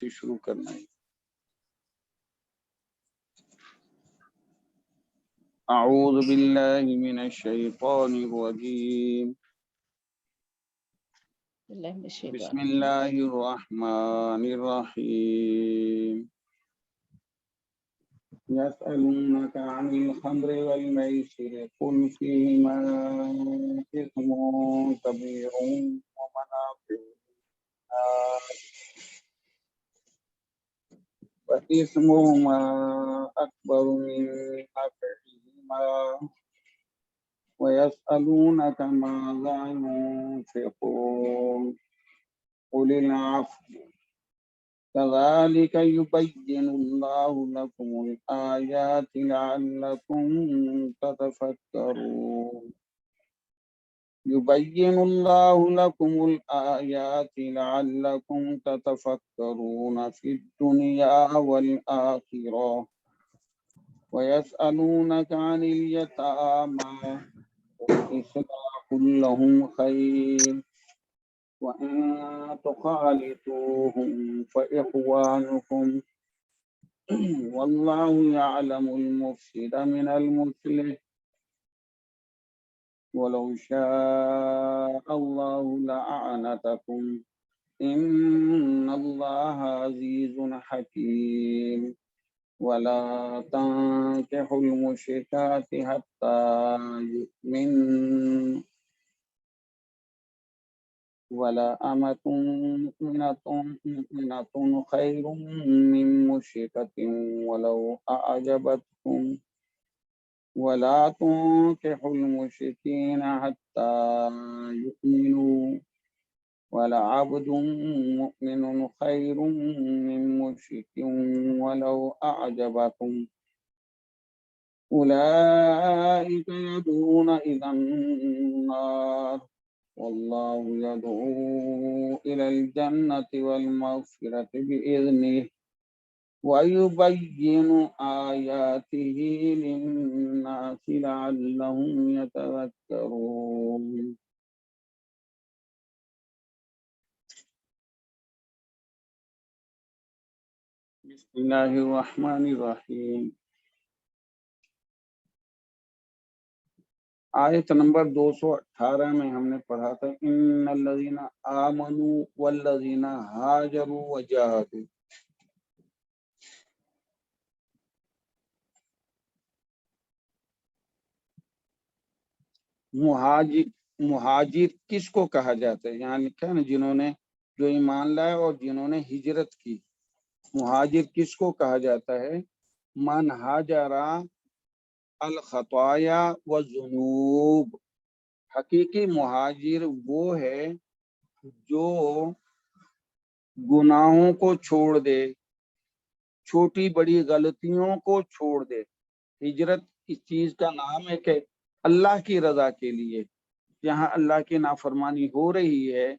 سے شروع کرنا ہے۔ اعوذ باللہ من الشیطان الرجیم، بسم اللہ الرحمن الرحیم۔ يسألونك عن الخمر والميسر قل فيهما إثم كبير ومنافع للناس وإثمهما أكبر من نفعهما ويسألونك ماذا ينفقون قل العفو كذلك يبين الله لكم الآيات لعلكم تتفكرون يبين الله لكم الآيات لعلكم تتفكرون في الدنيا والآخرة ويسألونك عن اليتامى قل إصلاح لهم خير وإن تخالطوهم فإخوانكم والله يعلم المفسد من المصلح ولو شاء الله لأعنتكم إن الله عزيز حكيم ولا تنكحوا المشركات حتى يؤمن ولا أمة مؤمنة خير من مشركة ولو أعجبتكم ولا تنكحوا المشركين حتى يؤمنوا ولعبد مؤمن خير من مشرك ولو أعجبكم أولئك يدعون إلى النار والله يدعو إلى الجنة والمغفرة بإذنه ويبين آياته للناس لعلهم يتذكرون۔ بسم اللہ الرحمن الرحیم۔ آیت نمبر 218 میں ہم نے پڑھا تھا ان الذین آمنوا والذین ہاجروا وجاہدوا۔ مہاجر کس کو کہا جاتا ہے؟ یہاں لکھا ہے نا جنہوں نے جو ایمان لائے اور جنہوں نے ہجرت کی۔ مہاجر کس کو کہا جاتا ہے؟ من ہاجرا الخطایا والذنوب۔ حقیقی مہاجر وہ ہے جو گناہوں کو چھوڑ دے، چھوٹی بڑی غلطیوں کو چھوڑ دے۔ ہجرت اس چیز کا نام ہے کہ اللہ کی رضا کے لیے جہاں اللہ کی نافرمانی ہو رہی ہے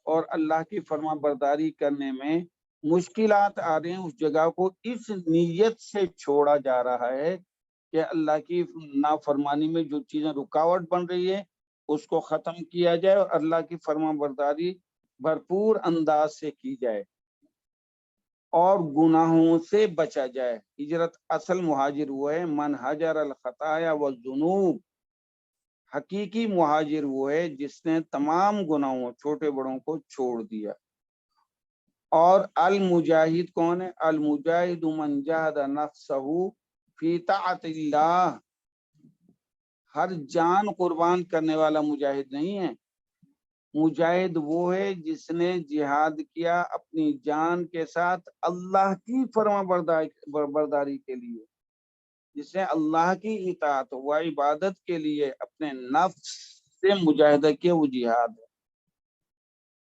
اور اللہ کی فرما برداری کرنے میں مشکلات آ رہے ہیں، اس جگہ کو اس نیت سے چھوڑا جا رہا ہے کہ اللہ کی نافرمانی میں جو چیزیں رکاوٹ بن رہی ہے اس کو ختم کیا جائے اور اللہ کی فرما برداری بھرپور انداز سے کی جائے اور گناہوں سے بچا جائے۔ ہجرت اصل مہاجر وہ ہے من ہجر الخطایا والذنوب۔ حقیقی مہاجر وہ ہے جس نے تمام گناہوں چھوٹے بڑوں کو چھوڑ دیا۔ اور المجاہد کون ہے؟ المجاہد من جاہد نفسہ فی طاعت اللہ۔ ہر جان قربان کرنے والا مجاہد نہیں ہے۔ مجاہد وہ ہے جس نے جہاد کیا اپنی جان کے ساتھ اللہ کی فرما برداری کے لیے، جس نے اللہ کی اطاعت و عبادت کے لیے اپنے نفس سے مجاہدہ کیا، وہ جہاد ہے۔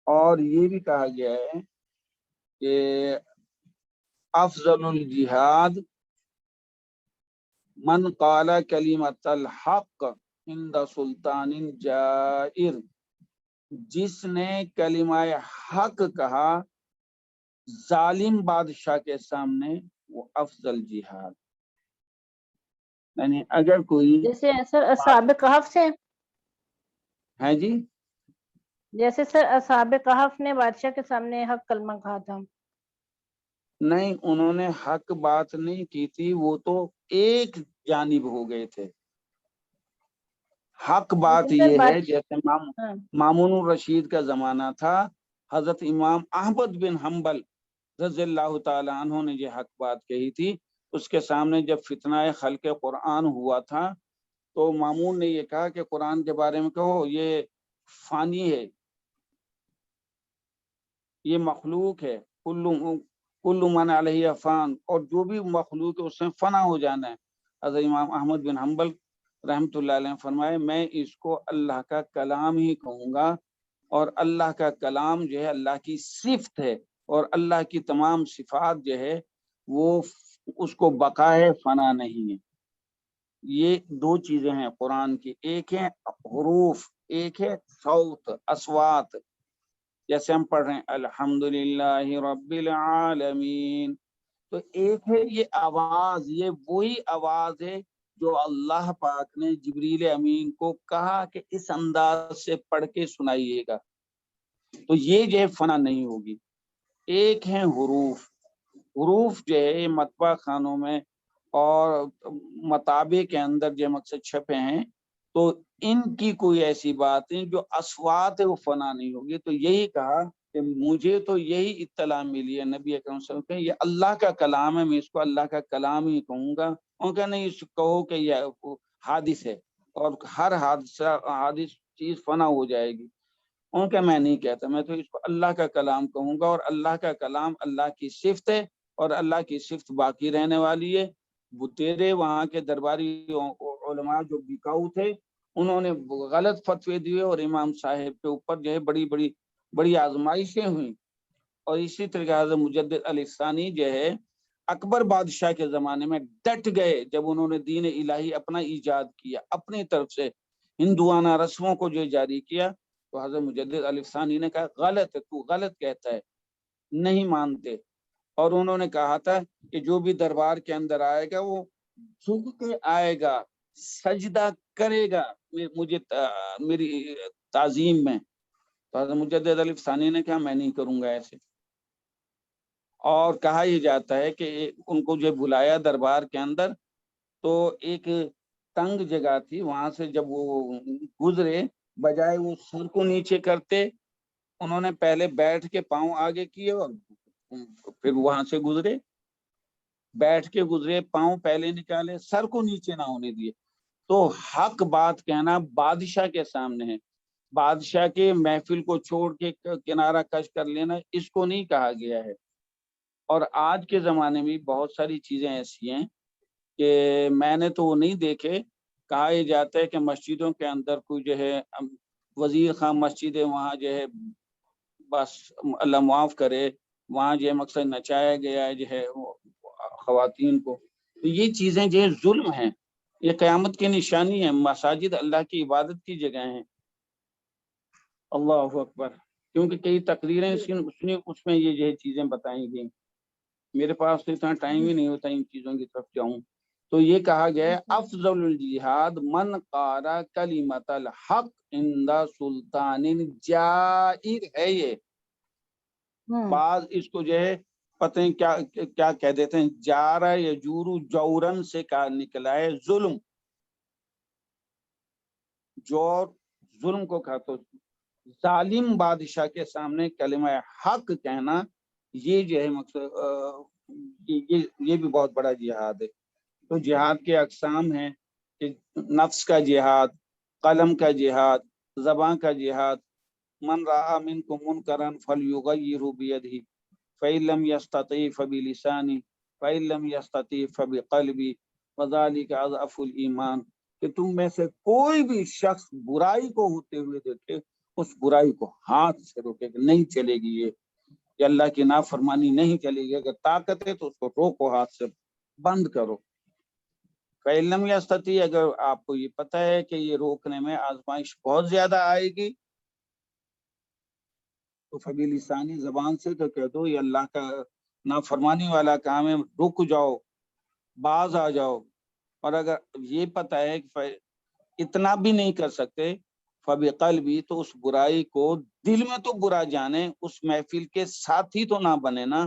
اور یہ بھی کہا گیا ہے کہ افضل الجہاد من قال کلمۃ الحق عند سلطان جائر۔ جس نے کلمہ حق کہا ظالم بادشاہ کے سامنے، وہ افضل جہاد۔ یعنی اگر کوئی جیسے سر اصحاب کہف سے ہے جی، جیسے سر اصحاب کہف نے بادشاہ کے سامنے حق کلمہ کہا تھا۔ نہیں، انہوں نے حق بات نہیں کی تھی، وہ تو ایک جانب ہو گئے تھے. حق بات لیکن سر یہ ہے، بات جیسے ہاں مامون الرشید کا زمانہ تھا، حضرت امام احمد بن حنبل رضی اللہ تعالی عنہ نے یہ حق بات کہی تھی. اس کے سامنے جب فتنہ خلق قرآن ہوا تھا تو مامون نے یہ کہا کہ قرآن کے بارے میں کہو یہ فانی ہے، یہ مخلوق ہے، کل من علیہ فان، اور جو بھی مخلوق ہے اس میں فنا ہو جانا ہے. حضرت امام احمد بن حنبل رحمۃ اللہ علیہ نے فرمائے میں اس کو اللہ کا کلام ہی کہوں گا، اور اللہ کا کلام جو ہے اللہ کی صفت ہے، اور اللہ کی تمام صفات جو ہے وہ اس کو بقا ہے، فنا نہیں ہے. یہ دو چیزیں ہیں قرآن کی، ایک ہے حروف، ایک ہے صوت، اصوات. جیسے ہم پڑھ رہے ہیں الحمدللہ رب العالمین، تو ایک ہے یہ آواز، یہ وہی آواز ہے جو اللہ پاک نے جبریل امین کو کہا کہ اس انداز سے پڑھ کے سنائیے گا، تو یہ جو ہے فنا نہیں ہوگی. ایک ہے حروف. حروف جو ہے مطبع خانوں میں اور مطابع کے اندر جو مقصد چھپے ہیں، تو ان کی کوئی ایسی بات نہیں جو اصوات ہے وہ فنا نہیں ہوگی. تو یہی کہا کہ مجھے تو یہی اطلاع ملی ہے نبی اکرم صلی اللہ علیہ وسلم کہ یہ اللہ کا کلام ہے، میں اس کو اللہ کا کلام ہی کہوں گا. ان کا نہیں اس کہو کہ یہ حادث ہے اور ہر حادث چیز فنا ہو جائے گی. ان کا میں نہیں کہتا، میں تو اس کو اللہ کا کلام کہوں گا، اور اللہ کا کلام اللہ کی صفت ہے، اور اللہ کی صفت باقی رہنے والی ہے. وہ تیرے وہاں کے درباری علماء جو بکاؤ تھے انہوں نے غلط فتوے دیے، اور امام صاحب کے اوپر جو ہے بڑی آزمائشیں ہوئیں. اور اسی طریقے حضرت مجدد علی ثانی جو ہے اکبر بادشاہ کے زمانے میں ڈٹ گئے، جب انہوں نے دین الہی اپنا ایجاد کیا، اپنی طرف سے ہندوانہ رسموں کو جو جاری کیا، تو حضرت مجدد علی ثانی نے کہا غلط ہے، تو غلط کہتا ہے، نہیں مانتے. اور انہوں نے کہا تھا کہ جو بھی دربار کے اندر آئے گا وہ جھک کے آئے گا، سجدہ کرے گا مجھے میری تعظیم میں. تو حضرت مجدد علی ثانی نے کہا میں نہیں کروں گا ایسے. اور کہا یہ جاتا ہے کہ ان کو جو بلایا دربار کے اندر، تو ایک تنگ جگہ تھی، وہاں سے جب وہ گزرے بجائے وہ سر کو نیچے کرتے، انہوں نے پہلے بیٹھ کے پاؤں آگے کیے اور پھر وہاں سے گزرے، بیٹھ کے گزرے، پاؤں پہلے نکالے، سر کو نیچے نہ ہونے دیے. تو حق بات کہنا بادشاہ کے سامنے ہے، بادشاہ کے محفل کو چھوڑ کے کنارہ کش کر لینا اس کو نہیں کہا گیا ہے. اور آج کے زمانے میں بہت ساری چیزیں ایسی ہیں کہ میں نے تو وہ نہیں دیکھے. کہا یہ جاتا ہے کہ مسجدوں کے اندر کوئی جو ہے وزیر خان مسجد ہے، وہاں جو ہے بس اللہ معاف کرے وہاں جو ہے مقصد نچایا گیا ہے جو ہے خواتین کو. تو یہ چیزیں جو ہے ظلم ہیں، یہ قیامت کی نشانی ہے. مساجد اللہ کی عبادت کی جگہ ہیں. اللہ اکبر. کیونکہ کئی تقریریں اس میں یہ جو ہے چیزیں بتائی گئی، میرے پاس تو اتنا ٹائم ہی نہیں ہوتا ان چیزوں کی طرف جاؤں. تو یہ کہا گیا ہے افضل الجہاد من قال کلمۃ الحق عند سلطان جائر ہے. یہ بعض اس کو جو ہے پتہ نہیں کیا کہہ دیتے ہیں، جارا یجورو جورن سے کہا نکلا ہے ظلم، جور ظلم کو کہا. تو ظالم بادشاہ کے سامنے کلمہ حق کہنا یہ جو ہے مقصد یہ بھی بہت بڑا جہاد ہے. تو جہاد کے اقسام ہیں کہ نفس کا جہاد، قلم کا جہاد، زبان کا جہاد. من رأى منكم منکرا فلیغیرہ بیدہ فإن لم يستطع فبلسانہ فإن لم يستطع فبقلبہ وذلک اضعف الایمان. کہ تم میں سے کوئی بھی شخص برائی کو ہوتے ہوئے دیکھے اس برائی کو ہاتھ سے روکے کہ نہیں چلے گی، یہ اللہ کی نافرمانی نہیں چلے گی. اگر طاقت ہے تو اس کو روکو، ہاتھ سے بند کرو. فَإِن لَمْ يَسْتَطِعْ، اگر آپ کو یہ پتہ ہے کہ یہ روکنے میں آزمائش بہت زیادہ آئے گی تو فبلسانی، زبان سے تو کہہ دو یہ اللہ کا نافرمانی والا کام ہے، رک جاؤ، باز آ جاؤ. اور اگر یہ پتہ ہے کہ اتنا بھی نہیں کر سکتے فبقلبی، تو اس برائی کو دل میں تو برا جانے، اس محفل کے ساتھی تو نہ بنے نا.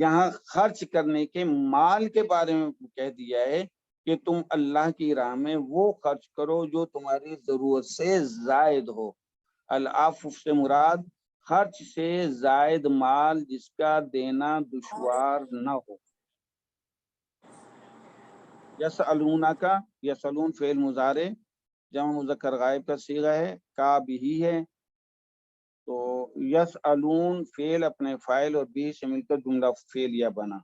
یہاں خرچ کرنے کے مال کے بارے میں کہہ دیا ہے کہ تم اللہ کی راہ میں وہ خرچ کرو جو تمہاری ضرورت سے زائد ہو. العفف سے مراد خرچ سے زائد مال جس کا دینا دشوار نہ ہو. یسألون کا، یسألون فعل مضارع جمع مذکر غائب کا صیغہ ہے، کا بھی ہے. تو یسألون فعل اپنے فاعل اور بھی سے مل کر جملہ فعلیہ بنا.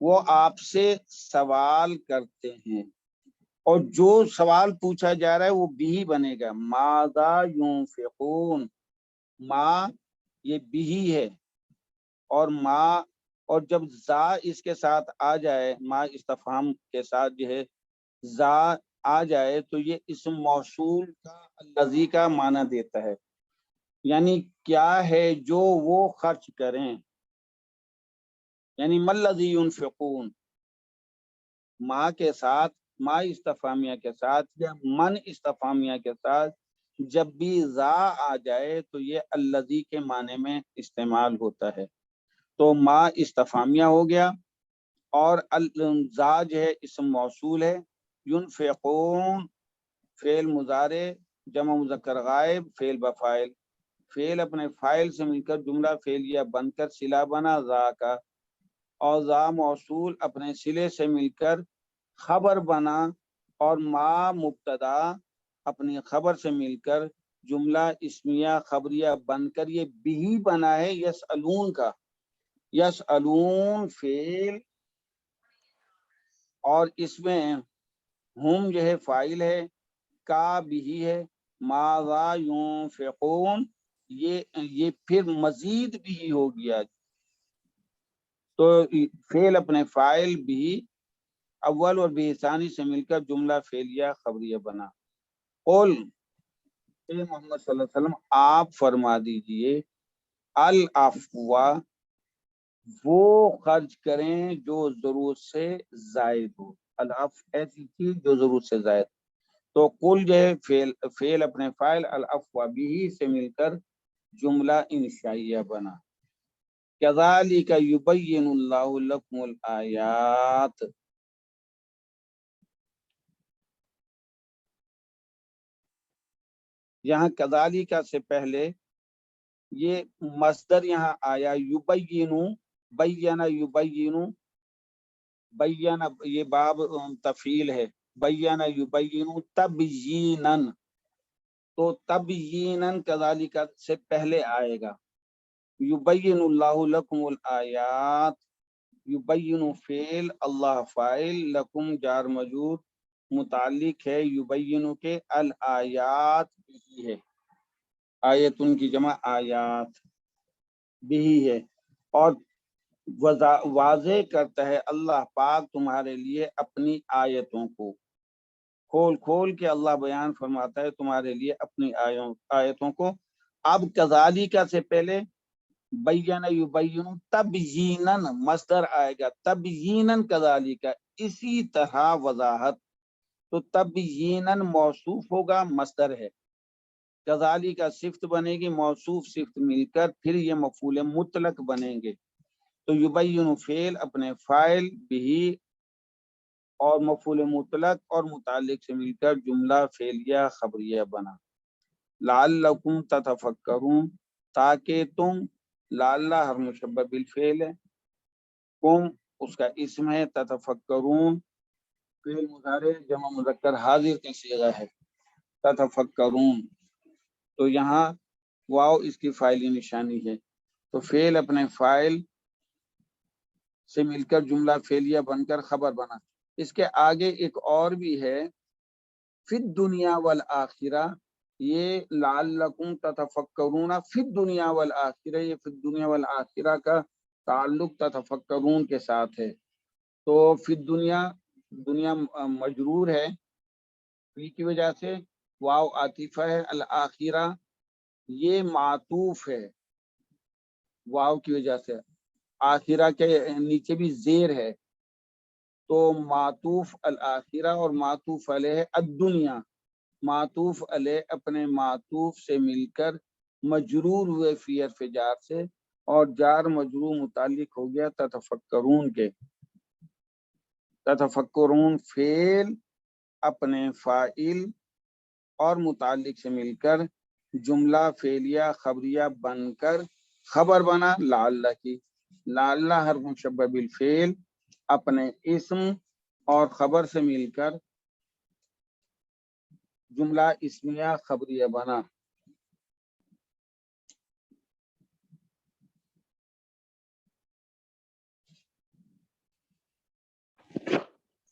وہ آپ سے سوال کرتے ہیں، اور جو سوال پوچھا جا رہا ہے وہ بھی بنے گا. ماذا ينفقون، ما یہ بھی ہے، اور ما اور جب زا اس کے ساتھ آ جائے، ما استفہام کے ساتھ جو ہے زا آ جائے تو یہ اسم موصول کا الذی کا معنی دیتا ہے، یعنی کیا ہے جو وہ خرچ کریں، یعنی ملذی ينفقون. ما کے ساتھ، ما استفہامیہ کے ساتھ یا من استفہامیہ کے ساتھ جب بھی زا آ جائے تو یہ الذی کے معنی میں استعمال ہوتا ہے. تو ما استفہامیہ ہو گیا، اور زا جو ہے اسم موصول ہے. ينفقون فعل مضارع جمع مذکر غائب فعل بفاعل، فعل اپنے فاعل سے مل کر جملہ فعلیہ بن کر صلہ بنا زا کا، اور زا موصول اپنے صلے سے مل کر خبر بنا، اور ما مبتدا اپنی خبر سے مل کر جملہ اسمیہ خبریہ بن کر یہ بھی بنا ہے یسألون کا. یسألون فعل، اور اس میں ہم جو ہے فاعل ہے، کا بھی ہے، ماذا ينفقون یہ پھر مزید بھی ہو گیا. تو فعل اپنے فاعل بھی اول اور بھی ثانی سے مل کر جملہ فعلیہ خبریہ بنا. قل، اے محمد صلی اللہ علیہ وسلم آپ فرما دیجئے، العفو وہ خرچ کریں جو ضرورت سے زائد ہو. العفو ایسی چیز جو ضرورت سے زائد. تو قل جو ہے فعل اپنے فاعل العفو بھی سے مل کر جملہ انشائیہ بنا. کذالک یبین اللہ لکم الآیات، یہاں کذالک سے پہلے یہ مصدر یہاں آیا یبینو، بینا یبینو، بینا یہ باب تفعیل ہے، بینا یبینو تبیینن، تو تبیینن کذالک سے پہلے آئے گا. یبین اللہ لکم الآیات، یبین فعل اللہ فاعل، لکم جار مجرور متعلق ہے یبین کے الآیات بھی ہے، آیتن کی جمع آیات بھی ہے. اور واضح کرتا ہے اللہ پاک تمہارے لیے اپنی آیتوں کو، کھول کھول کے اللہ بیان فرماتا ہے تمہارے لیے اپنی آیتوں کو. اب کذالک سے پہلے بیان یبین تبیینن مصدر آئے گا، تبیینن کذالک اسی طرح وضاحت. تو تبیینن موصوف ہوگا، مصدر ہے، کذالک صفت بنے گی، موصوف صفت مل کر پھر یہ مفعول مطلق بنیں گے. تو یبین فعل اپنے فاعل بھی اور مفعول مطلق اور متعلق سے مل کر جملہ فعلیہ خبریہ بنا. لعلکم تتفکرون تاکہ تم، لعل ہر مشبہ بالفعل ہے، کم اس کا اسم ہے، تتفکرون فعل مضارع جمع مذکر حاضر کا صیغہ ہے، تتفکرون. تو یہاں واو اس کی فاعلی نشانی ہے. تو فعل اپنے فاعل سے مل کر جملہ فعلیہ بن کر خبر بنا. اس کے آگے ایک اور بھی ہے، فی الدنیا والآخرہ، یہ لعلکم تتفکرون فی الدنیا والآخرہ، یہ فی الدنیا والآخرہ کا تعلق تتفکرون کے ساتھ ہے. تو فی الدنیا، دنیا مجرور ہے فی کی وجہ سے، واو عاطفہ ہے، الآخرہ یہ معطوف ہے واو کی وجہ سے، آخرہ کے نیچے بھی زیر ہے، تو معطوف الآخرہ اور معطوف علیہ الدنیا، معطوف علیہ اپنے معطوف سے مل کر مجرور ہوئے فی حرف جار سے، اور جار مجرور متعلق ہو گیا تتفکرون کے. تتفکرون فعل اپنے فاعل اور متعلق سے مل کر جملہ فعلیہ خبریہ بن کر خبر بنا لعل کی. لعل حرف مشبہ بالفعل اپنے اسم اور خبر سے مل کر جملہ اسمیہ خبریہ بنا.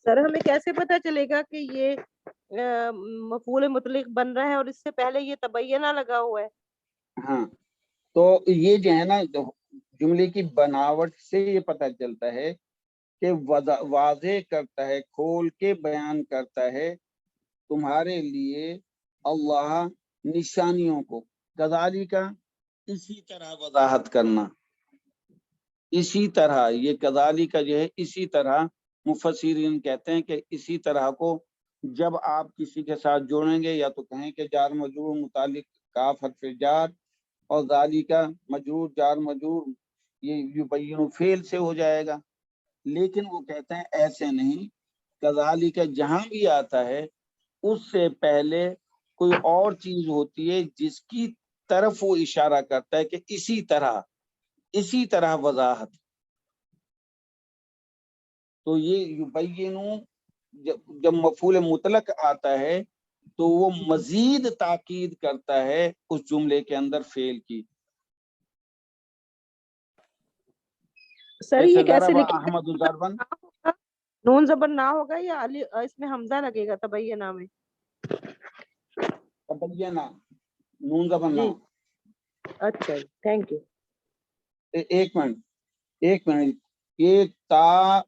سر ہمیں کیسے پتا چلے گا کہ یہ مفعول مطلق بن رہا ہے اور اس سے پہلے یہ تبینہ لگا ہوا ہے؟ ہاں تو یہ جو ہے نا جملے کی بناوٹ سے یہ پتہ چلتا ہے کہ واضح کرتا ہے، کھول کے بیان کرتا ہے تمہارے لیے اللہ نشانیوں کو. کذالک کا اسی طرح وضاحت کرنا، اسی طرح یہ کذالک کا جو ہے اسی طرح مفسرین کہتے ہیں کہ اسی طرح کو جب آپ کسی کے ساتھ جوڑیں گے یا تو کہیں کہ جار مجرور متعلق کاف حرف جار اور ذالک مجرور جار مجرور یہ یبین فعل سے ہو جائے گا، لیکن وہ کہتے ہیں ایسے نہیں. کذالک جہاں بھی آتا ہے اس سے پہلے کوئی اور چیز ہوتی ہے جس کی طرف وہ اشارہ کرتا ہے کہ اسی طرح وضاحت. تو یہ یبینو جب مفعول مطلق آتا ہے تو وہ مزید تاکید کرتا ہے اس جملے کے اندر فعل کی. سر یہ کیسے ضرب لکھے احمد ضربن، نون زبر نہ ہوگا یا اس میں حمزہ لگے گا تبینہ میں؟ تبینہ نون زبر نہ. جی اچھا تھینک یو. ایک منٹ یہ تا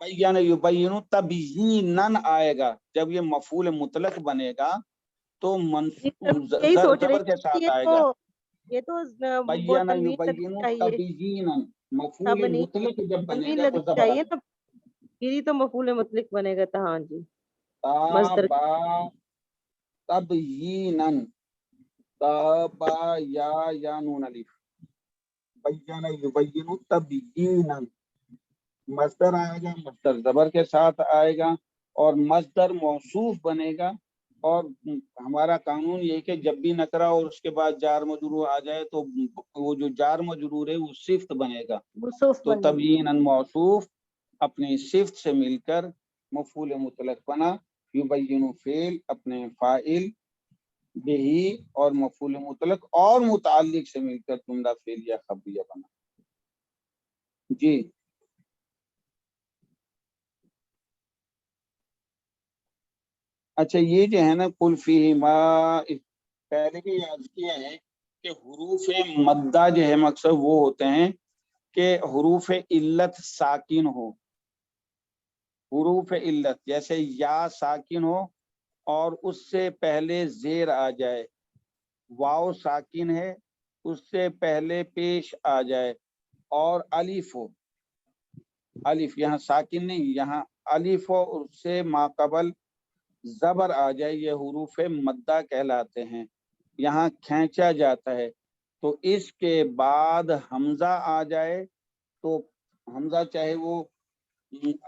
بیان یبین تبیینن آئے گا. جب یہ مفعول مطلق بنے گا تو یہی سوچ رہے زبر کے ساتھ آئے گا. یہ تو وہ بیان تنوین یبین لگنی چاہیے، تبیینن مفعول مطلق جب بنے تنوین گا تو لگنی زبر چاہیے آئے نا، یہی تو مفعول مطلق بنے گا. تو ہاں جی گا. مصدر تا با تبیینن تا با یا نون الف بیان یبین تبیینن مصدر آئے گا، مصدر زبر کے ساتھ آئے گا اور مصدر موصوف بنے گا. اور ہمارا قانون یہ کہ جب بھی نکرہ اور اس کے بعد جار مجرور آ جائے تو وہ جو جار مجرور ہے وہ صفت بنے گا. تو تبییناً موصوف اپنی صفت سے مل کر مفعول مطلق بنا. یبین فعل اپنے فاعل بہی اور مفعول مطلق اور متعلق سے مل کر جملہ فعلیہ خبریہ بنا. جی اچھا یہ جو ہے نا قل فیہما پہلے بھی یاد کیا ہے کہ حروف مدہ جو ہے مقصد وہ ہوتے ہیں کہ حروف علت ساکن ہو. حروف علت جیسے یا ساکن ہو اور اس سے پہلے زیر آ جائے، واو ساکن ہے اس سے پہلے پیش آ جائے، اور الف ہو. الف یہاں ساکن نہیں، یہاں الف ہو اس سے ماقبل زبر آ جائے، یہ حروف مدہ کہلاتے ہیں. یہاں کھینچا جاتا ہے تو اس کے بعد حمزہ آ جائے تو حمزہ چاہے وہ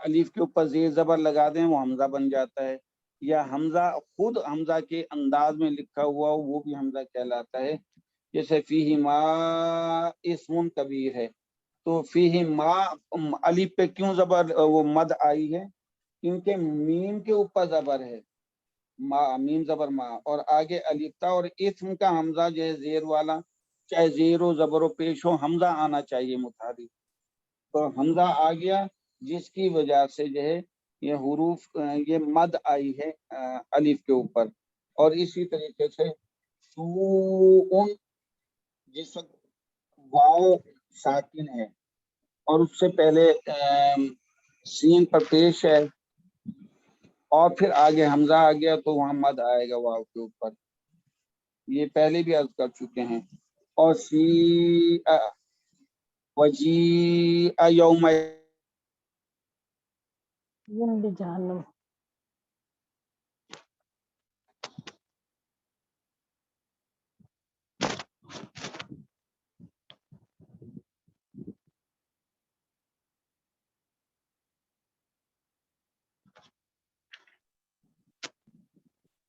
الف کے اوپر زیر زبر لگا دیں وہ حمزہ بن جاتا ہے، یا حمزہ خود حمزہ کے انداز میں لکھا ہوا وہ بھی حمزہ کہلاتا ہے. جیسے فیہ ما اسم کبیر ہے تو فیہ ما الف پہ کیوں زبر وہ مد آئی ہے؟ کیونکہ میم کے اوپر زبر ہے، ما میم زبر ما اور آگے الف تھا، اور اسم کا حمزہ جو ہے زیر والا چاہے زیر و زبر و پیش ہو حمزہ آنا چاہیے متحرک. تو حمزہ آ گیا جس کی وجہ سے جو ہے یہ حروف یہ مد آئی ہے الف کے اوپر. اور اسی طریقے سے سوءن جس وقت واو ساکن ہے اور اس سے پہلے سین پر پیش ہے اور پھر آگے حمزہ آ گیا تو وہاں مد آئے گا واو کے اوپر. یہ پہلے بھی عرض کر چکے ہیں. اور وجیء یوم جہنم.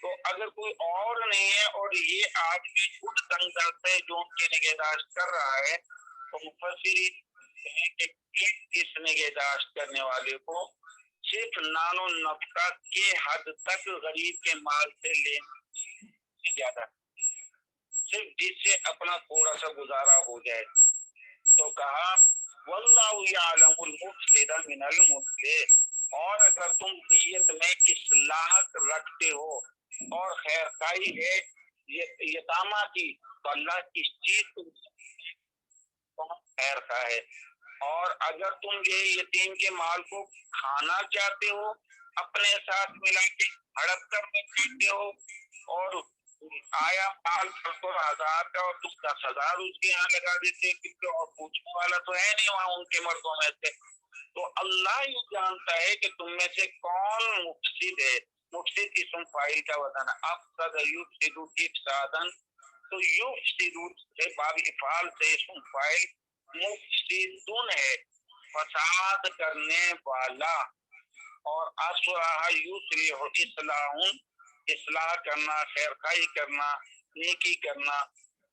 تو اگر کوئی اور نہیں ہے اور یہ آدمی خود تنگ دست ہے جو ان کی نگہداشت کر رہا ہے، تو مفسرین کہتے ہیں کہ اس نگہداشت کرنے والے کو صرف نان و نفقہ کے حد تک غریب کے مال سے لینے زیادہ، صرف جس سے اپنا تھوڑا سا گزارا ہو جائے. تو کہا واللہ یعلم المفسد من المصلح، اور اگر تم نیت میں اصلاح رکھتے ہو اور خیر خواہی ہے یتامہ کی، تو اللہ اس چیز کو خیر خواہ ہے. اور اگر تم یہ یتیم کے مال کو کھانا چاہتے ہو، اپنے ساتھ ملا کے ہڑپ کر کھاتے ہو، اور آیا مال 10,000 کا اور تم 10,000 اس کے یہاں لگا دیتے، کیونکہ اور پوچھنے والا تو ہے نہیں وہاں ان کے مردوں میں سے، تو اللہ یہ جانتا ہے کہ تم میں سے کون مفسد ہے. مفسد اسم فاعل کا وزن افسد یفسد افسادن، تو یفسد سے باب افعال سے اسم فاعل مفسدون ہے، فساد کرنے والا، اور اصلح یصلح اصلاح، اصلاح کرنا، خیر خواہی کرنا، نیکی کرنا،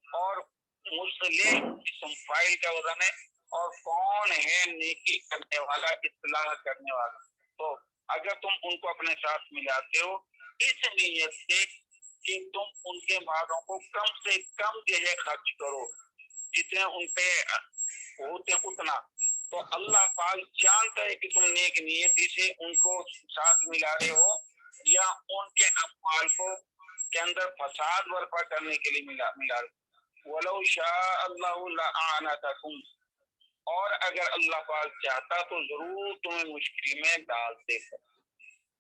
اور مصلح اسم فاعل کا وزن ہے، اور کون ہے نیکی کرنے والا، اصلاح کرنے والا. تو اگر تم ان کو اپنے ساتھ ملاتے ہو اس نیت سے کہ تم ان کے مالوں کو کم سے کم جو ہے خرچ کرو، جتنے ان پہ ہوتے اتنا، تو اللہ پاک جانتا ہے کہ تم نیک نیتی سے ان کو ساتھ ملا رہے ہو یا ان کے اموال کو کے اندر فساد برپا کرنے کے لیے ملا رہے. وَلَوْ شَاءَ اللَّهُ لَأَعْنَتَكُمْ، اور اگر اللہ پاک چاہتا تو ضرور تمہیں مشکل میں ڈال دیتا.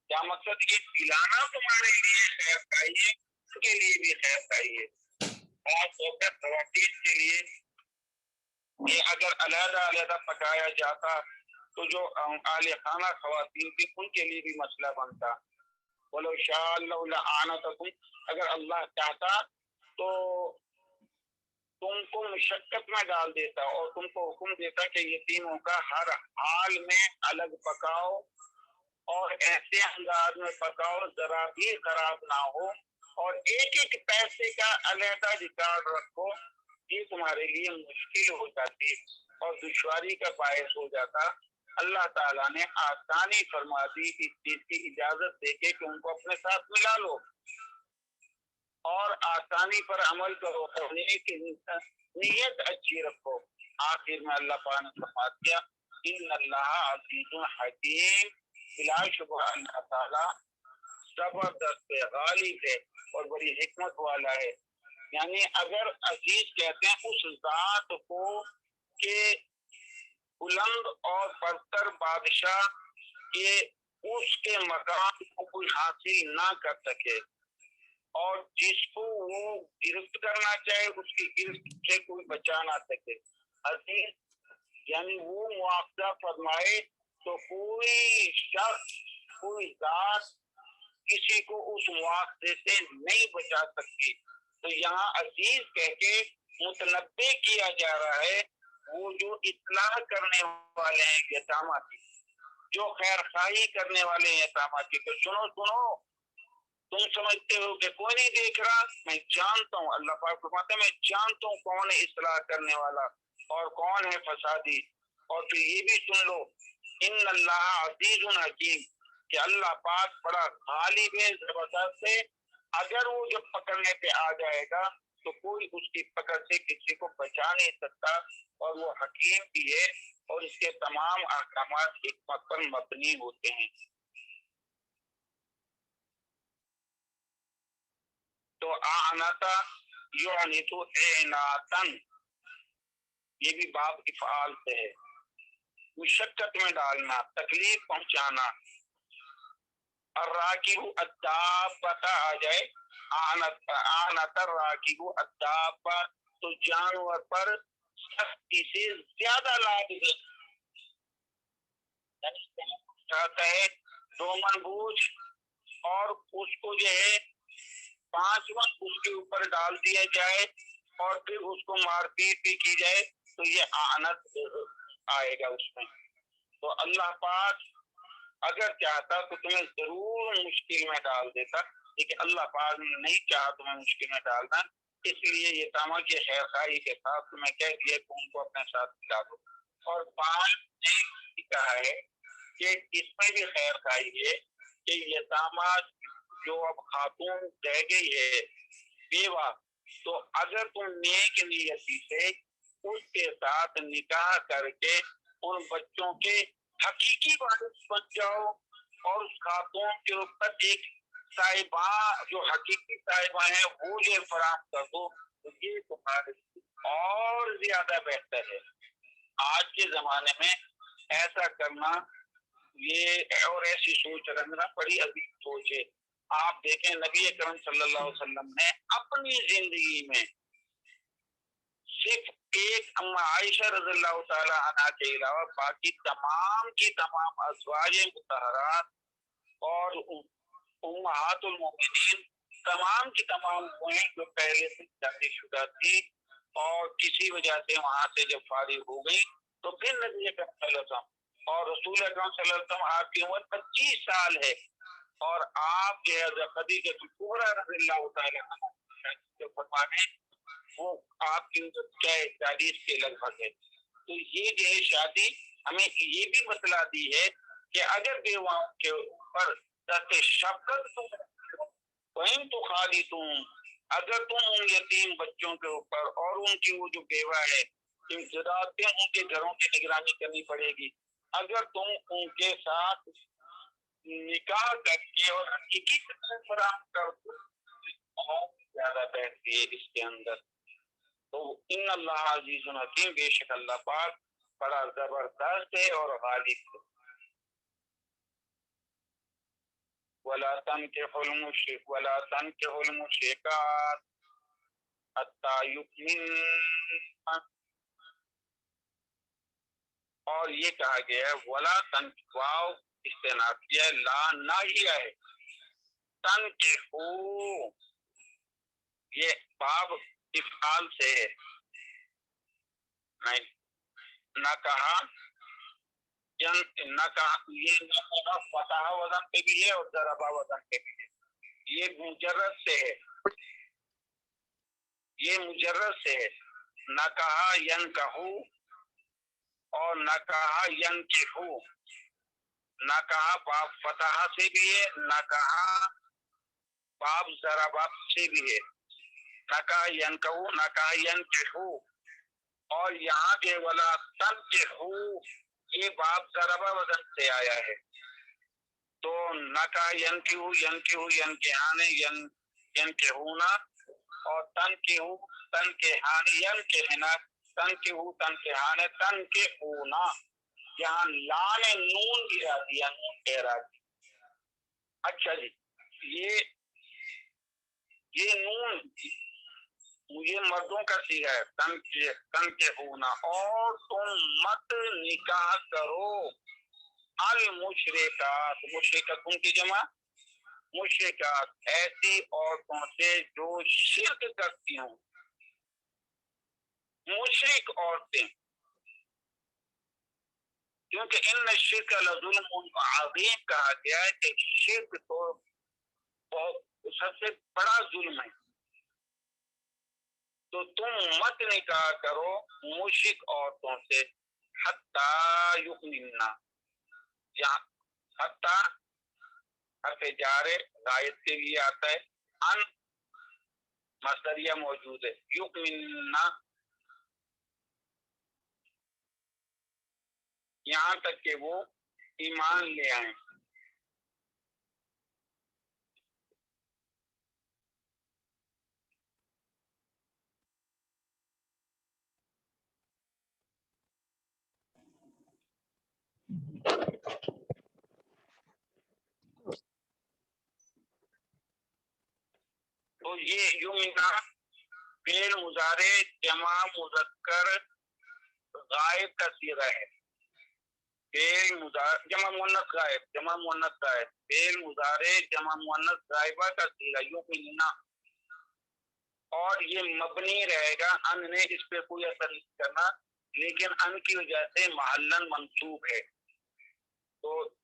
کیا مقصد؟ یہ پلانا تمہارے لیے خیر خواہی ہے، ان کے لیے بھی خیر خواہی ہے. خاص طور پر خواتین کے لیے کہ اگر علیحدہ علیحدہ پکایا جاتا تو جو اہل خانہ خواتین تھی ان کے لیے بھی مسئلہ بنتا. وَلَوْ شَاءَ اللَّهُ لَأَعْنَتَكُمْ، اگر اللہ چاہتا تو تم کو مشقت میں ڈال دیتا اور تم کو حکم دیتا کہ یتیموں کا ہر حال میں الگ پکاؤ اور ایسے انداز میں پکاؤ ذرا بھی خراب نہ ہو، اور ایک ایک پیسے کا علیحدہ ریکارڈ رکھو. یہ تمہارے لیے مشکل ہو جاتی اور دشواری کا باعث ہو جاتا. اللہ تعالیٰ نے آسانی فرما دی، اس چیز کی اجازت دے کے کہ ان کو اپنے ساتھ ملا لو اور آسانی پر عمل کرو، نیت اچھی رکھو. آخر میں اللہ پاک نے فرما دیا ان اللہ عزیز حکیم، بلا شبہ اللہ تعالیٰ زبردست غالب ہے اور بڑی حکمت والا ہے. یعنی اگر عزیز کہتے ہیں اس ذات کو کہ بلند اور برتر بادشاہ کے اس کے مقام کو کوئی حاصل نہ کر سکے، اور جس کو وہ گرفت کرنا چاہے اس کی گرفت سے کوئی بچا نہ سکے. عزیز یعنی وہ معاوضہ فرمائے تو کوئی شخص کوئی ذات کسی کو اس معاوضے سے نہیں بچا سکتی. تو یہاں عزیز کہہ کے متنبع کیا جا رہا ہے وہ جو اطلاع کرنے والے ہیں یتامہ کی، جو خیر خواہی کرنے والے ہیں یتامہ کی. تو سنو تم سمجھتے ہو کہ کوئی نہیں دیکھ رہا، میں جانتا ہوں. اللہ پاک فرماتے ہیں میں جانتا ہوں کون ہے اصلاح کرنے والا اور کون ہے فسادی. اور پھر یہ بھی سن لو ان اللہ عزیز حکیم، کہ اللہ پاک بڑا غالب ہے، زبردست ہے. اگر وہ جب پکڑنے پہ آ جائے گا تو کوئی اس کی پکڑ سے کسی کو بچا نہیں سکتا، اور وہ حکیم بھی ہے اور اس کے تمام احکامات حکمت پر مبنی ہوتے ہیں. تو آنتا یعنیتو اعناتن، یہ بھی باب افعال سے ہے، مشقت میں ڈالنا، تکلیف پہنچانا. الراکب الدابۃ آ جائے آنت الراکب الدابہ، تو جانور پر سختی سے زیادہ لاد دے. چاہتا ہے 2 من بوجھ اور اس کو جو ہے 5 من اس کے اوپر ڈال دیا جائے اور پھر اس کو مار پیٹ بھی کی جائے تو یہ آنت آئے گا اس میں. تو اللہ پاک اگر چاہتا تو تمہیں ضرور مشکل میں ڈال دیتا، لیکن اللہ پاک نے نہیں چاہا تمہیں مشکل میں ڈالنا، اس لیے یتامہ کی خیر خواہی کے ساتھ تمہیں کہہ دیا کہ ان کو اپنے ساتھ ملا دو۔ اور بعض نے کہا ہے کہ اس میں بھی خیر خواہی ہے کہ یتامہ جو اب خاتون رہ گئی ہے بیوہ، تو اگر تم نیک نیتی سے اس کے ساتھ نکاح کر کے ان بچوں کے حقیقی وارث بن جاؤ اور اس خاتون کے اوپر ایک صاحباں جو حقیقی صاحباں ہیں وہ یہ فراہم کر دو، تو یہ تمہارے اور زیادہ بہتر ہے۔ آج کے زمانے میں ایسا کرنا یہ اور ایسی سوچ رکھنا بڑی عظیم سوچ ہے۔ آپ دیکھیں نبی اکرم صلی اللہ علیہ وسلم نے اپنی زندگی میں صرف ایک اما عائشہ رضی اللہ تعالی عنہا کے علاوہ باقی تمام کی تمام ازواج مطہرات اور امہات المومنین تمام کی تمام ہوئیں جو پہلے سے شادی شدہ تھی اور کسی وجہ سے وہاں سے جب فارغ ہو گئی تو پھر نبی اکرم صلی اللہ علیہ وسلم اور رسول اکرم صلی اللہ علیہ وسلم آپ کی عمر 25 سال ہے اور آپ جو ہے خدیجہ کبریٰ رضی اللہ تعالی عنہا جو فرمانے وہ آپ کی عمر کیا ہے 40 کے لگ بھگ ہے۔ تو یہ جو ہے شادی ہمیں یہ بھی بتلا دی ہے کہ اگر بیواؤں کے اوپر دست شفقت تم تو خالی تم اگر تم ان یتیم بچوں کے اوپر اور ان کی وہ جو بیوہ ہے امتدادیں ان کے گھروں کی نگرانی کرنی پڑے گی، اگر تم ان کے ساتھ نکاح کر کے اور حقیقی فراہم کر دو بہت زیادہ بہتری ہے اس کے اندر۔ تو ان اللہ عزیز حکیم، بے شک اللہ پاک بڑا زبردست ہے اور غالب ہے۔ ولا تنكحوا المشركات حتى يؤمن، اور یہ کہا گیا ہے ولا تنکحوا استنافیہ لا ناہیہ ہے، تنکحوا یہ باب افعال سے ہے، نہ کہا نہ کہا یہ نہ فتح وزن پہ بھی ہے اور ضربہ وزن پہ بھی ہے، یہ مجرد سے ہے، یہ مجرد سے ہے، نہ کہا ینکحو اور نہ کہا ینکحو، نہ کہا باب فتح سے بھی ہے، نہ کہا باب ضربہ سے بھی ہے، نہ کہا ینکحو نہ کہا ینکحو، اور یہاں کے ولا تنکحو یہ باب ضربہ وزن سے آیا ہے، تو نہ کہا ینکحو ینکحو ینکحان ینکحونا اور تنکحو تنکحان ینکحنا تنکحو تنکحان تنکحونا، یہاں لام نون گرا دیا، نون ٹھہرا دیا۔ اچھا جی، یہ نون یہ مردوں کا صیغہ ہے، تنکحونا، اور تم مت نکاح کرو المشرکات، مشرکتوں کی جمع مشرکات، ایسی عورتوں سے جو شرک کرتی ہوں، مشرک عورتیں، کیونکہ ان شرک لظلم عظیم کہا گیا ہے کہ شرک تو سب سے بڑا ظلم ہے، تو تم مت نکاح کرو مشرک عورتوں سے حتی یؤمننا، یہاں حتی حرف جار غائب کے لیے آتا ہے، ان مصدریہ موجود ہے، یؤمننا یہاں تک کہ وہ ایمان لے آئیں۔ تو یہ یؤمننا فعل مضارع جمع مذکر غائب کا صیغہ ہے، فعل مضارع جمع مؤنث غائب، جمع مؤنث غائب، فعل مضارع جمع مؤنث غائبہ کا صیغہ یؤمننا، اور یہ مبنی رہے گا، ان نے اس پہ کوئی اثر نہیں کرنا، لیکن ان کی وجہ سے محلن منصوب ہے، تو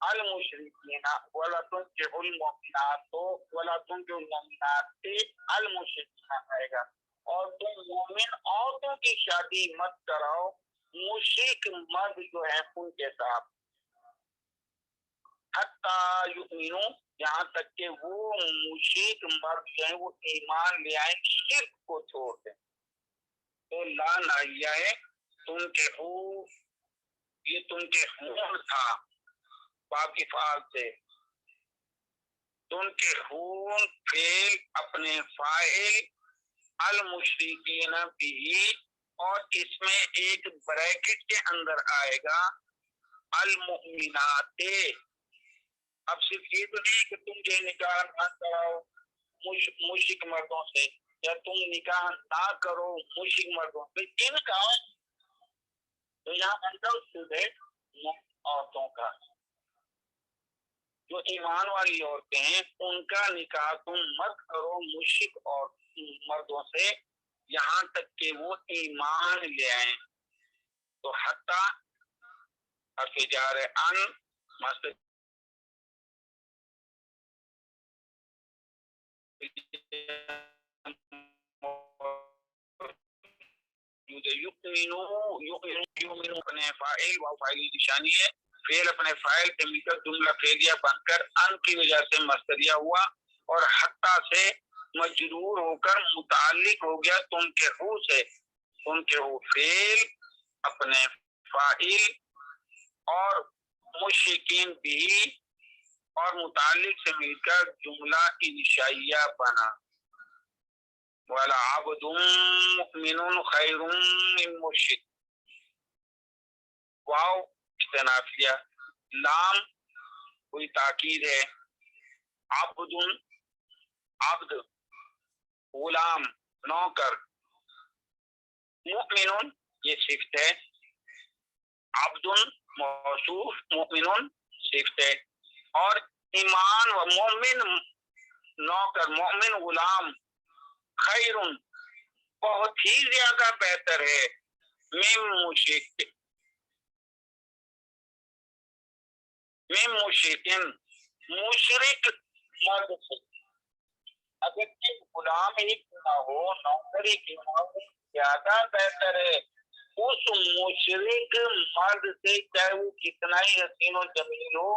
المشرکین ولا تنکحوا المؤمنات ولا تنکحوا المؤمنات المشرکین آئے گا، اور تم مومن عورتوں کی شادی مت کراؤ مشرک مرد جو ہیں ان کے ساتھ، حتی یؤمنو یہاں تک کہ وہ مشرک مرد جو ہیں وہ ایمان لے آئیں، شرک کو چھوڑ دیں۔ تو لا ناہیہ ہے تنکحو، یہ تنکحون تھا باب کی فعال سے، تنکحون فعل اپنے فاعل، المشرکین بھی، اور اس میں ایک بریکٹ کے اندر آئے گا المؤمنات۔ اب صرف یہ تو نہیں کہ تم جو نکاح نہ کراؤ مشرک مردوں سے، یا تم نکاح نہ کرو مشرک مردوں سے، ان کا تو یہاں انڈر ہے عورتوں کا، جو ایمان والی عورتیں ہیں ان کا نکاح تم مت کرو مشرک اور مردوں سے یہاں تک کہ وہ ایمان لے آئیں۔ تو حتی حرف جار ان مصدر یؤمنو اپنے فاعل و فاعل نشانی ہے، فعل اپنے فاعل سے مل کر جملہ فعلیہ بن کر ان کی وجہ سے مصدریہ ہوا، اور حتی سے مجرور ہو کر متعلق ہو گیا تنکحو سے، تنکحو فعل اپنے فاعل اور مشرکین بھی اور متعلق سے مل کر جملہ انشائیہ بنا۔ وَلَعَبْدٌ مُؤْمِنٌ خَيْرٌ مِّن مُشْرِكٍ، واو استنافیہ، لام کوئی تاکید ہے، عبد عبد غلام نوکر، مؤمن یہ صفت ہے، عبد موصوف، مؤمن صفت ہے، اور ایمان و مومن نوکر، مومن غلام، خیر بہت ہی زیادہ بہتر ہے، من مشرک، من مشرکن مشرک مرد سے، اگر غلام ہی کیوں نہ ہو، نوکر ہی کیوں نہ ہو، زیادہ بہتر ہے اس مشرک مرد سے، چاہے وہ کتنا ہی حسین و جمیل ہو،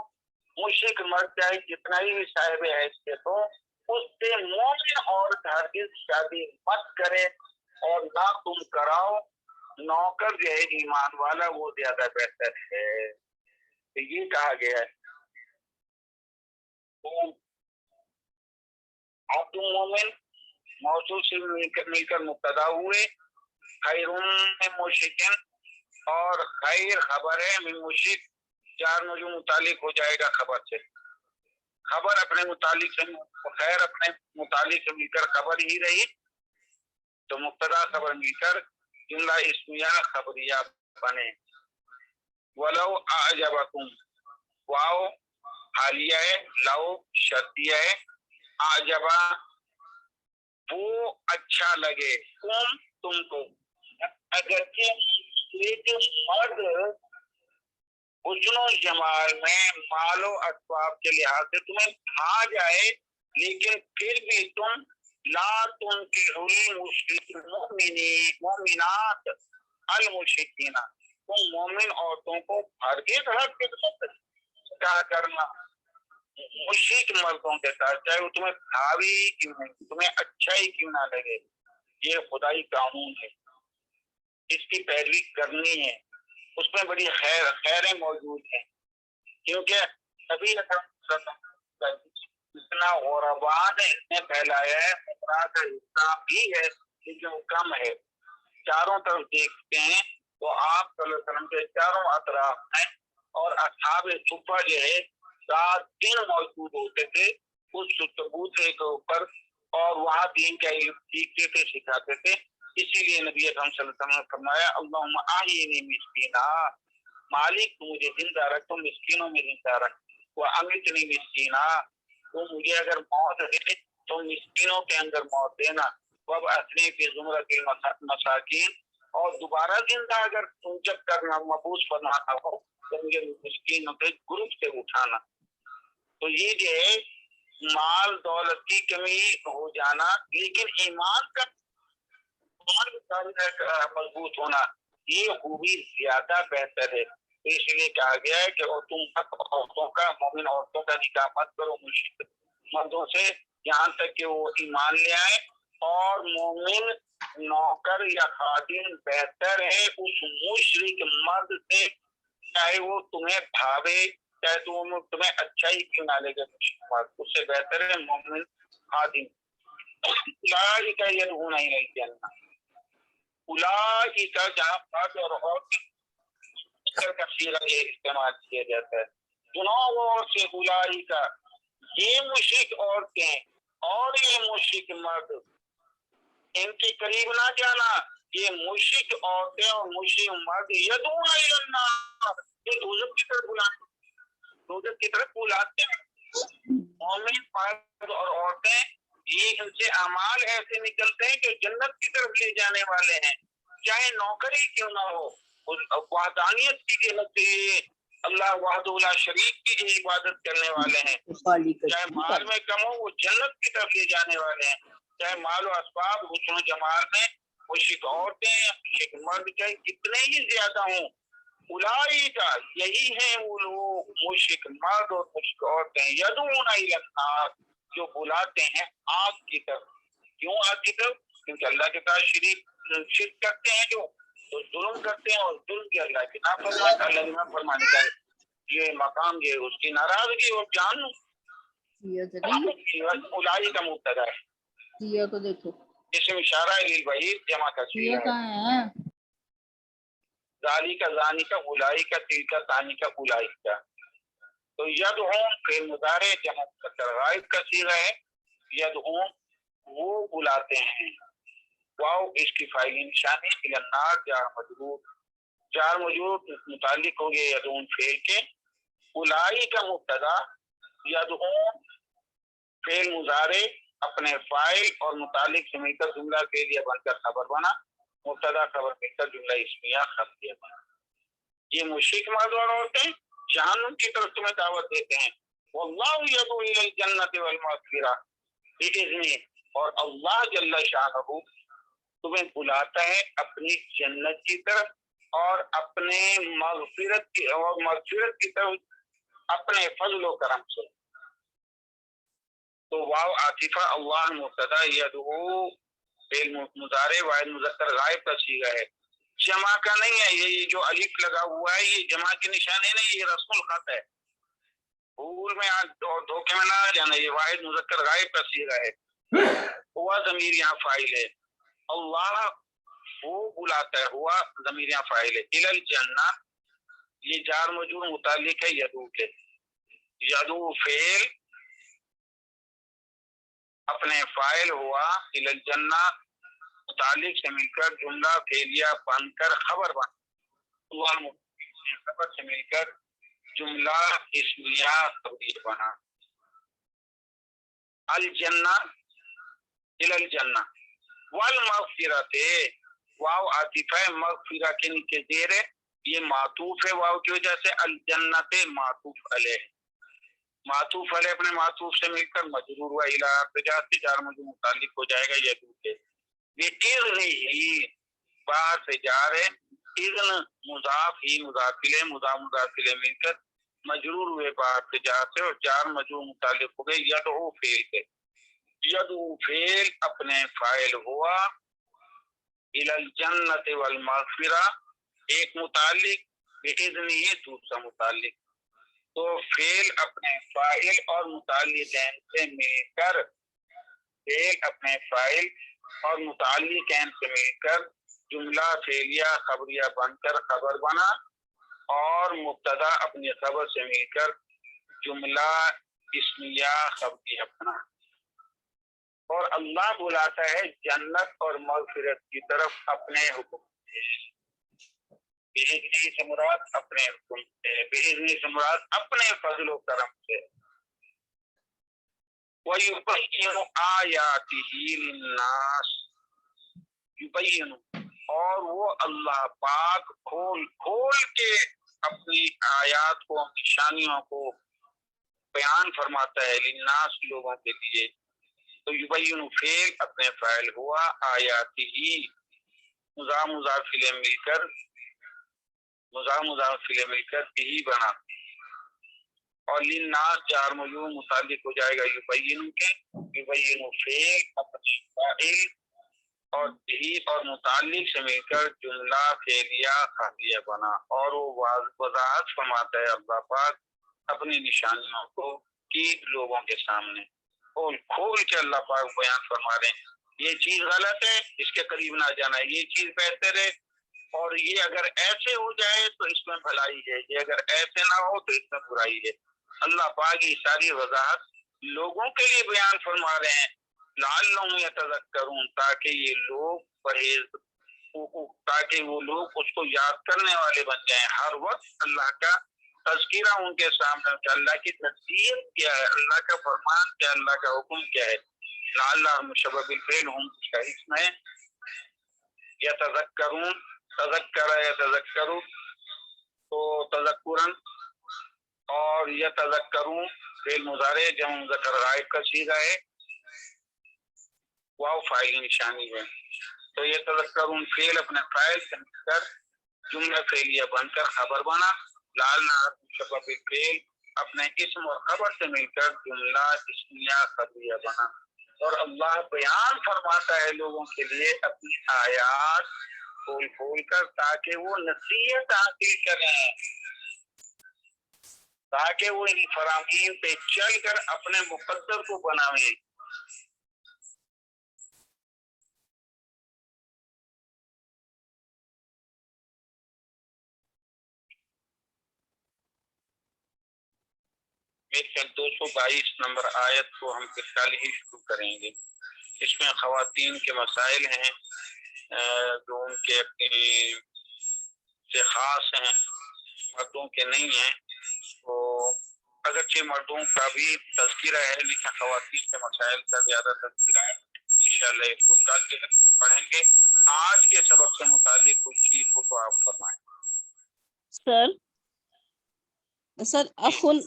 مشرک مرد چاہے جتنا ہی صاحب حیثیت ہو، اس سے مومن عورت ہرگز شادی مت کرے، اور نہ تم کراؤ، نوکر جو ہے ایمان والا وہ زیادہ بہتر ہے۔ تو یہ کہا گیا ہے عبد مومن موصول سے مل کر مبتدا ہوئے، خیر من مشرکن، اور خیر خبر ہے، من مشرک جار مجرور متعلق ہو جائے گا خبر سے، خبر اپنے متعلق سے، خیر اپنے متعلق سے مل کر خبر ہی رہی، تو مبتدا خبر مل کر جملہ اسمیہ خبریہ بنے۔ ولو اعجبکم، واو حالیہ ہے، لو شرطیہ ہے، اعجبا وہ اچھا لگے، تم کو، اگرچہ ایک مرد حسن و جمال میں مال و اسباب کے لحاظ سے تمہیں کھا جائے، لیکن پھر بھی تم لا تنکحوا المؤمنات المشرکین، تم مومن عورتوں کو ہرگز نکاح کرنا مشرک مردوں کے ساتھ، چاہے وہ تمہیں کھاوی کیوں نہیں، تمہیں اچھا ہی کیوں نہ لگے، یہ خدائی قانون ہے، اس کی پیروی کرنی ہے، اس میں بڑی خیریں موجود ہیں، کیونکہ نبی اتنا غربان اس نے پھیلایا ہے، عمرہ کا حصہ بھی ہے لیکن وہ کم ہے، چاروں طرف دیکھتے ہیں تو آپ صلی اللہ علیہ وسلم کے چاروں اطراف ہیں، اور اصحاب صفہ جو ہے 7 دن موجود ہوتے تھے اس چبوترے کے اوپر، اور وہاں دین کا علم سیکھتے تھے، سکھاتے تھے، اسی لیے نبی اکرم صلی اللہ علیہ وسلم نے فرمایا اللہم احیینی مسکینا، مالک تو مجھے زندہ رکھ، تو مسکینوں میں زندہ رکھ، وامیتنی مسکینا، تو مجھے اگر موت ہے تو مسکینوں کے اندر موت دینا، وابعثنی فی زمرۃ المساکین، اور دوبارہ زندہ اگر تم جب کرنا مبعوث فرمانا ہو تو مجھے مسکینوں کے گروپ سے اٹھانا. تو یہ جو ہے مال دولت کی کمی ہو جانا لیکن ایمان کا مضبوط ہونا یہ خوبی زیادہ بہتر ہے. اس لیے کہا گیا ہے کہ تم عورتوں کا مومن عورتوں کا نکاح مت کرو مشرک مردوں سے یہاں تک کہ وہ ایمان لے آئے. اور مومن نوکر یا خادم بہتر ہے اس مشرک مرد سے چاہے وہ تمہیں بھاوے چاہے تمہیں اچھا ہی کیوں نہ لگے. مشرک مرد اس سے بہتر ہے مومن خادم. اولئک یدعون الی الجنہ. اولئک جہاں مرد اور عورت کا صیغہ یہ استعمال کیا جاتا ہے. چناؤ سے اولئک یہ مشرک عورتیں اور یہ مشرک مرد ان کے قریب نہ جانا. یہ مشرک عورتیں اور مشرک مرد یدعون الی النار یہ دوزخ کی طرف بلاتے ہیں. دوزخ کی طرف بلاتے ہیں. مومن مرد اور عورتیں یہ ان سے اعمال ایسے نکلتے ہیں کہ جنت کی طرف لے جانے والے ہیں چاہے نوکری کیوں نہ ہو. وحدانیت کی جنت سے اللہ وحدہ لا شریک کی عبادت کرنے والے ہیں. چاہے مال میں کم ہو وہ جنت کی طرف لے جانے والے ہیں. چاہے مال و اسباب حسن و جمال میں مشرک عورتیں مشرک مرد چاہے کتنے ہی زیادہ ہوں. اولئک یہی ہیں وہ لوگ مشرک مرد اور مشرک عورتیں یدعون الی النار جو بلاتے ہیں آگ کی طرف. کیوں آگ کی طرف؟ کیونکہ اللہ کے ساتھ شرک کرتے ہیں جو تو ظلم کرتے ہیں اور ظلم کی اللہ کی نافرمانی اللہ کی نافرمانی کا یہ مقام یہ اس کی ناراضگی اور جان الائی کا مبتدا ہے. کو دیکھو اس میں اشارہ ہے للبعید جمع کا صیغہ ہے. ذالی کا زانی کا الائی کا تل کا ثانی کا الائی کا. تو یدعون فعل مضارع جمع مذکر غائب کا صیغہ ہے. یدعون وہ بلاتے ہیں. واو اس کی فاعلی نشانی الی النار جار مجرور. جار مجرور متعلق ہو گئے یدعون فعل کے. الائی کا مبتدا یدعون فعل مضارع اپنے فاعل اور متعلق سے مل کر جملہ کے لیے بن کر خبر بنا. مبتدا خبر مل کر جملہ اسمیہ خبریہ بنا. یہ مشرک مرد اور عورتیں جہنم کی طرف تمہیں دعوت دیتے ہیں. واللہ یدعو الی الجنۃ والمغفرہ بإذنہ اور اللہ جل شانہ تمہیں بلاتا ہے اپنی جنت کی طرف اور اپنے مغفرت کی طرف اپنے فضل و کرم سے. تو واو عاطفہ اللہ مبتدا یدعو فعل مضارع واحد مذکر غائب کا صیغہ ہے. جمع کا نہیں ہے. یہ جو الف لگا ہوا ہے یہ جمع کے نشانے نہیں یہ رسم الخط ہے. بھول میں دھوکے میں نہ آ جانا. یہ واحد مذکر غائب کا صیغہ ہے. ہوا ضمیر یہاں فاعل ہے. اللہ وہ بلاتا ہے. ہوا ضمیر یہاں فاعل ہے. الی الجنہ یہ جار مجرور متعلق ہے یدعو کے. یدعو فعل اپنے فاعل ہوا الی الجنہ متعلق سے مل کر جملہ فعلیہ بن کر خبر بنا. خبر سے مل کر جملہ اسمیہ خبریہ بنا. الجنہ الی الجنہ والمغفرۃ واو عاطفہ مغفرہ کے نیچے زیر ہے. یہ معطوف ہے واو کی وجہ سے. الجنت معطوف علیہ. معطوف علیہ اپنے معطوف سے مل کر مجرور ہوا. الی ارتجاز سے جار مجرور متعلق ہو جائے گا یدعو کے. بِإِذْنِ ہی باہر سے جار ہے. اذن مضاف ہی مضاف الیہ مضاف الیہ مل کر مجرور ہوئے باہر سے جار سے اور جار مجرور متعلق ہو گئے یدعو فعل کے. یدعو فعل اپنے فاعل ہوا الی الجنۃ والمغفرہ ایک متعلق بِإِذْنِ ہی دوسرا متعلق. تو فعل اپنے فاعل اور متعلق سے مل کر فعل اپنے فاعل اور متعلق سے مل کر جملہ فعلیہ خبریہ بن کر خبر بنا اور مبتدا اپنی خبر سے مل کر جملہ اسمیہ خبریہ بنا. اور اللہ بلاتا ہے جنت اور مغفرت کی طرف اپنے حکم سے. بِإِذْنِهِ سے مراد اپنے حکم سے. بِإِذْنِهِ سے مراد اپنے فضل و کرم سے. وَيُبَيِّنُ آيَاتِهِ لِلنَّاسِ. یبین اور وہ اللہ پاک کھول کھول کے اپنی آیات کو نشانیوں کو بیان فرماتا ہے للناس لوگوں کے لیے. تو یبین فعل اپنے فاعل ہوا آیاتی ہی مضاف فعل مل کر مضاف فعل مل کر بھی بنا اور للناس جار مجرور متعلق ہو جائے گا یبین کے یبین فعل اپنے فاعل اور بھی اور متعلق سے مل کر جملہ فعلیہ خبریہ بنا اور وہ وضاحت فرماتا ہے اللہ پاک اپنی نشانیوں کو کی لوگوں کے سامنے کھول کھول کے اللہ پاک بیان فرما رہے ہیں یہ چیز غلط ہے اس کے قریب نہ جانا یہ چیز بہتر ہے اور یہ اگر ایسے ہو جائے تو اس میں بھلائی ہے یہ اگر ایسے نہ ہو تو اس میں برائی ہے. اللہ پاک یہ ساری وضاحت لوگوں کے لیے بیان فرما رہے ہیں لعلہم یتذکرون تاکہ یہ لوگ پرہیز تاکہ وہ لوگ اس کو یاد کرنے والے بن جائیں ہر وقت اللہ کا تذکرہ ان کے سامنے کہ اللہ کی نصیحت کیا ہے اللہ کا فرمان کیا ہے اللہ کا حکم کیا ہے. لعلہم مشبہ بالفعل ہم کا اسم ہے یتذکرون تذکر یتذکرون تو تذکرن اور یتذکرون فعل مضارع جمع مذکر غائب کا صیغہ ہے واو فاعل نشانی ہے تو یہ تذکرون فعل اپنے فاعل سے مل کر جملہ فعلیہ بن کر خبر بنا لعلنا مشبہ بالفعل اپنے اسم اور خبر سے مل کر جملہ اسمیہ خبریہ بنا اور اللہ بیان فرماتا ہے لوگوں کے لیے اپنی آیات کھول کھول کر تاکہ وہ نصیحت حاصل کریں تاکہ وہ ان فرامین پہ چل کر اپنے مقدر کو بنائیں. میرے خیال 222 نمبر آیت کو ہم کل ہی شروع کریں گے. اس میں خواتین کے مسائل ہیں جو ان کے اپنے سے خاص ہیں مردوں کے نہیں ہیں تو اگرچہ مردوں کا بھی تذکرہ ہے لیکن خواتین کے مسائل کا زیادہ تذکرہ ہے. انشاءاللہ اس کو کل پڑھیں گے. آج کے سبق سے متعلق کچھ چیز ہو تو آپ فرمائیں. سر اخن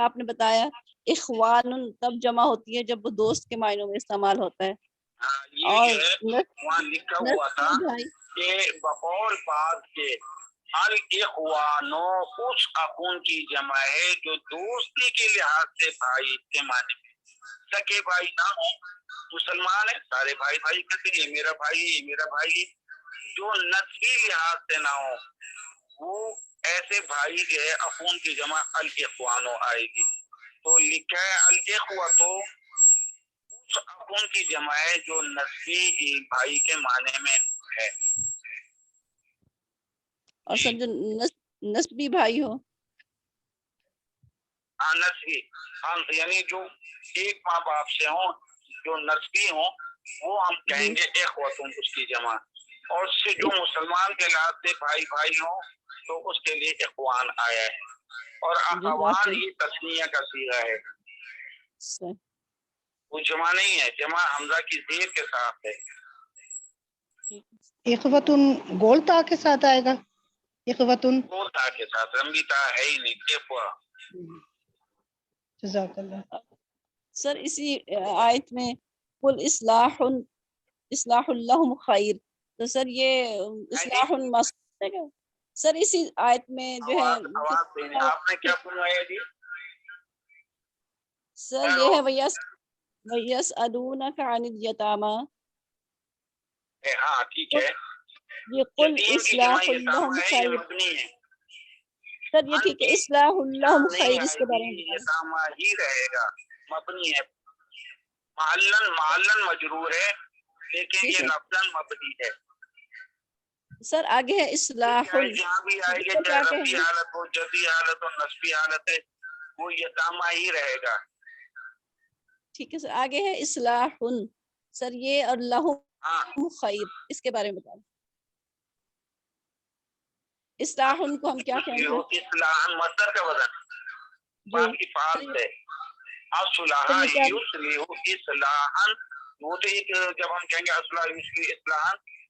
آپ نے بتایا اخوان تب جمع ہوتی ہے جب وہ دوست کے معنوں میں استعمال ہوتا ہے یہ ہے وہاں لکھا ہوا تھا کہ بقول بات کے الاخوانو اس اخون کی جمع ہے جو دوستی کے لحاظ سے بھائی کے معنی میں سکے بھائی نہ ہو مسلمان ہے سارے بھائی بھائی کہتے ہیں یہ میرا بھائی یہ میرا بھائی جو نسبی لحاظ سے نہ ہو وہ ایسے بھائی جو ہے اخون کی جمع الاخوانو آئے گی. تو لکھا ہے الاخوہ تو اس اخون کی جمع ہے جو نسبی بھائی کے معنی میں ہے اور سر جو نسبی بھائی ہو نسبی یعنی جو ایک ماں باپ سے ہوں جو نسبی ہوں وہ ہم کہیں گے اخوتن اس کی جمع اور اس سے جو مسلمان کے لحاظ سے بھائی بھائی ہوں تو اس کے لیے اخوان آیا ہے اور اخوان یہ تسنیہ کا صیغہ ہے وہ جمع نہیں ہے جمع حمزہ کی زیر کے ساتھ ہے. اخوتن گول تا کے ساتھ آئے گا اخوتن گول تا کے ساتھ رمبی تا ہے ہی نہیں اخوہ. جزاک اللہ. سر اسی آیت میں قل اصلاح لہم خیر تو سر یہ اصلاح مصدر ہے سر اسی آیت میں جو ہے آپ نے کیا فرمایا جی سر یہ ہے وَيَسْأَلُونَكَ عَنِ الْيَتَامَى ہاں ٹھیک ہے یہ قل اصلاح لہم خیر سر یہ ٹھیک ہے اصلاح لہم خیر اس کے بارے میں یتامہ ہی رہے گا مبنی ہے معلن مجرور ہے لیکن یہ لفظاً مبنی ہے. سر آگے ہے اصلاح جہاں بھی آئے گا چاہے رفعی حالت ہو جزی حالت ہو نصبی حالت ہے وہ یتامہ ہی رہے گا. ٹھیک ہے سر آگے ہے اصلاح سر یہ اور لہم خیر اس کے بارے میں بتائیں اصلاح کو ہم کیا کہیں گے اصلاح مصدر کا وزن باقی فعال ہے اصلاح یصلح اصلاحا وہ تو ایک جب ہم کہیں گے اصلاح یصلح اصلاحا